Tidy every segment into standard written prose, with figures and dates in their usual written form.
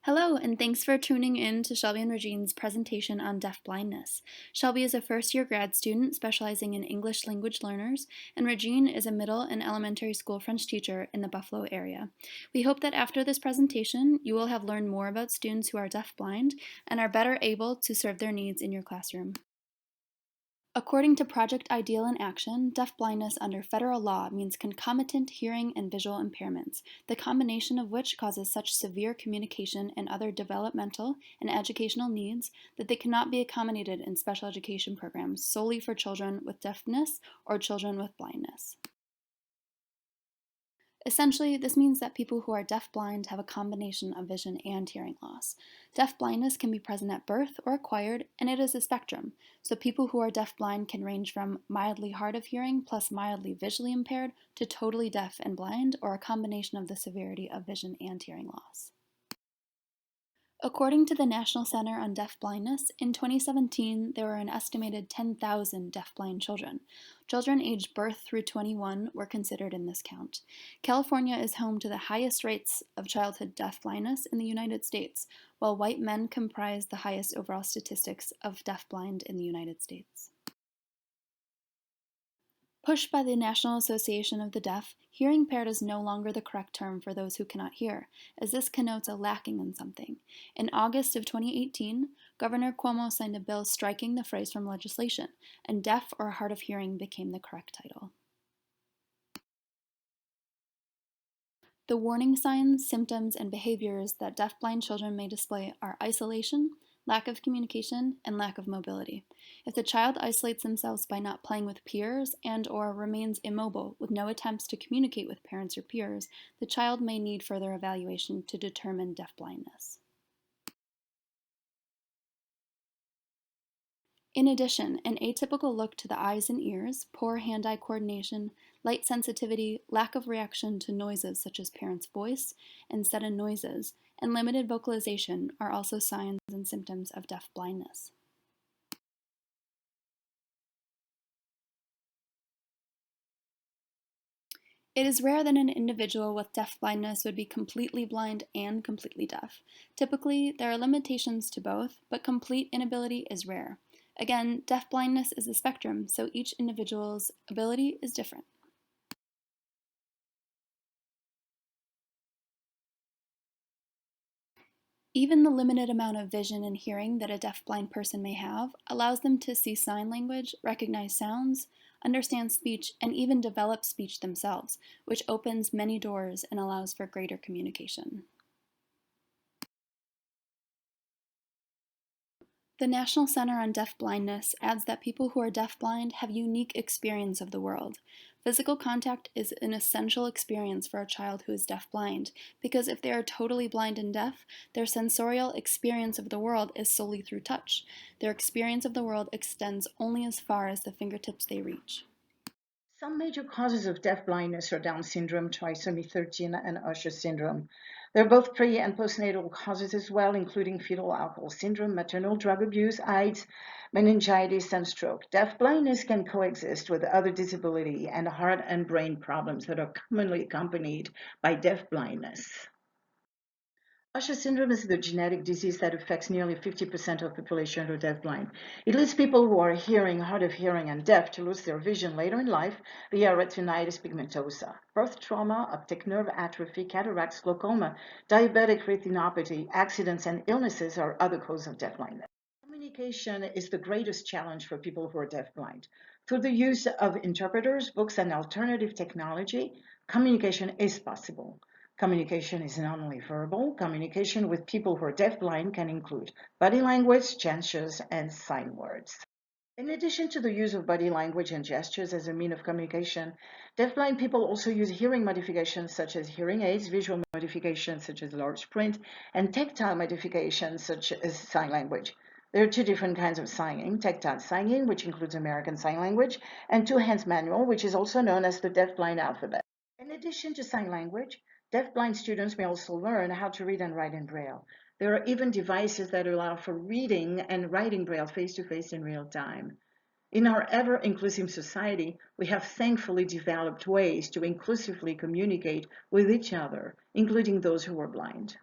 Hello, and thanks for tuning in to Shelby and Regine's presentation on deafblindness. Shelby is a first-year grad student specializing in English language learners, and Regine is a middle and elementary school French teacher in the Buffalo area. We hope that after this presentation, you will have learned more about students who are deafblind and are better able to serve their needs in your classroom. According to Project Ideal in Action, deafblindness under federal law means concomitant hearing and visual impairments, the combination of which causes such severe communication and other developmental and educational needs that they cannot be accommodated in special education programs solely for children with deafness or children with blindness. Essentially, this means that people who are deafblind have a combination of vision and hearing loss. Deafblindness can be present at birth or acquired, and it is a spectrum. So people who are deafblind can range from mildly hard of hearing plus mildly visually impaired to totally deaf and blind, or a combination of the severity of vision and hearing loss. According to the National Center on Deafblindness, in 2017 there were an estimated 10,000 deafblind children. Children aged birth through 21 were considered in this count. California is home to the highest rates of childhood deafblindness in the United States, while white men comprise the highest overall statistics of deafblind in the United States. Pushed by the National Association of the Deaf, hearing impaired is no longer the correct term for those who cannot hear, as this connotes a lacking in something. In August of 2018, Governor Cuomo signed a bill striking the phrase from legislation, and deaf or hard of hearing became the correct title. The warning signs, symptoms, and behaviors that deafblind children may display are isolation, lack of communication, and lack of mobility. If the child isolates themselves by not playing with peers and/or remains immobile with no attempts to communicate with parents or peers, the child may need further evaluation to determine deafblindness. In addition, an atypical look to the eyes and ears, poor hand-eye coordination, light sensitivity, lack of reaction to noises such as parents' voice and sudden noises, and limited vocalization are also signs and symptoms of deafblindness. It is rare that an individual with deafblindness would be completely blind and completely deaf. Typically, there are limitations to both, but complete inability is rare. Again, deafblindness is a spectrum, so each individual's ability is different. Even the limited amount of vision and hearing that a deafblind person may have allows them to see sign language, recognize sounds, understand speech, and even develop speech themselves, which opens many doors and allows for greater communication. The National Center on Deafblindness adds that people who are deafblind have unique experience of the world. Physical contact is an essential experience for a child who is deafblind, because if they are totally blind and deaf, their sensorial experience of the world is solely through touch. Their experience of the world extends only as far as the fingertips they reach. Some major causes of deafblindness are Down syndrome, trisomy 13, and Usher syndrome. There are both pre- and postnatal causes as well, including fetal alcohol syndrome, maternal drug abuse, AIDS, meningitis, and stroke. Deafblindness can coexist with other disability and heart and brain problems that are commonly accompanied by deafblindness. Usher syndrome is the genetic disease that affects nearly 50% of the population who are deafblind. It leads people who are hearing, hard of hearing, and deaf to lose their vision later in life via retinitis pigmentosa. Birth trauma, optic nerve atrophy, cataracts, glaucoma, diabetic retinopathy, accidents, and illnesses are other causes of deafblindness. Communication is the greatest challenge for people who are deafblind. Through the use of interpreters, books, and alternative technology, communication is possible. Communication is not only verbal. Communication with people who are deafblind can include body language, gestures, and sign words. In addition to the use of body language and gestures as a means of communication, deafblind people also use hearing modifications such as hearing aids, visual modifications such as large print, and tactile modifications such as sign language. There are two different kinds of signing: tactile signing, which includes American Sign Language, and Two Hands Manual, which is also known as the deafblind alphabet. In addition to sign language, deafblind students may also learn how to read and write in Braille. There are even devices that allow for reading and writing Braille face-to-face in real time. In our ever-inclusive society, we have thankfully developed ways to inclusively communicate with each other, including those who are blind.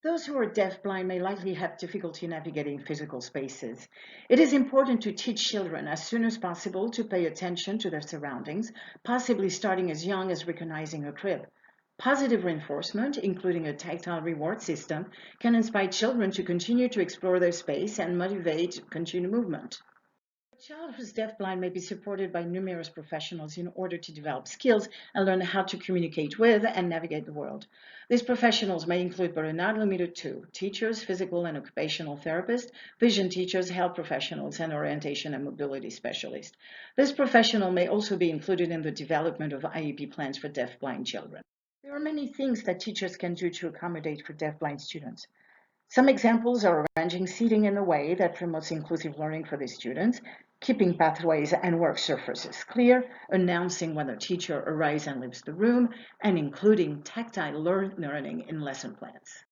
Those who are deafblind may likely have difficulty navigating physical spaces. It is important to teach children as soon as possible to pay attention to their surroundings, possibly starting as young as recognizing a crib. Positive reinforcement, including a tactile reward system, can inspire children to continue to explore their space and motivate continued movement. A child who's deafblind may be supported by numerous professionals in order to develop skills and learn how to communicate with and navigate the world. These professionals may include, but are not limited to, teachers, physical and occupational therapists, vision teachers, health professionals, and orientation and mobility specialists. This professional may also be included in the development of IEP plans for deafblind children. There are many things that teachers can do to accommodate for deafblind students. Some examples are arranging seating in a way that promotes inclusive learning for the students, keeping pathways and work surfaces clear, announcing when the teacher arrives and leaves the room, and including tactile learning in lesson plans.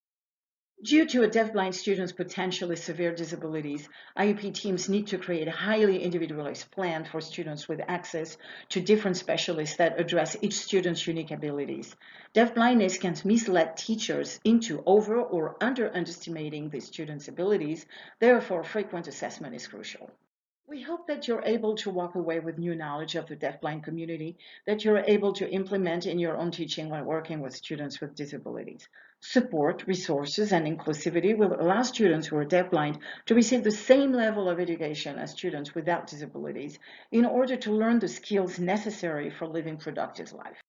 Due to a deafblind student's potentially severe disabilities, IEP teams need to create a highly individualized plan for students with access to different specialists that address each student's unique abilities. Deafblindness can mislead teachers into over or underestimating the student's abilities, therefore frequent assessment is crucial. We hope that you're able to walk away with new knowledge of the deafblind community that you're able to implement in your own teaching when working with students with disabilities. Support, resources, and inclusivity will allow students who are deafblind to receive the same level of education as students without disabilities in order to learn the skills necessary for living productive life.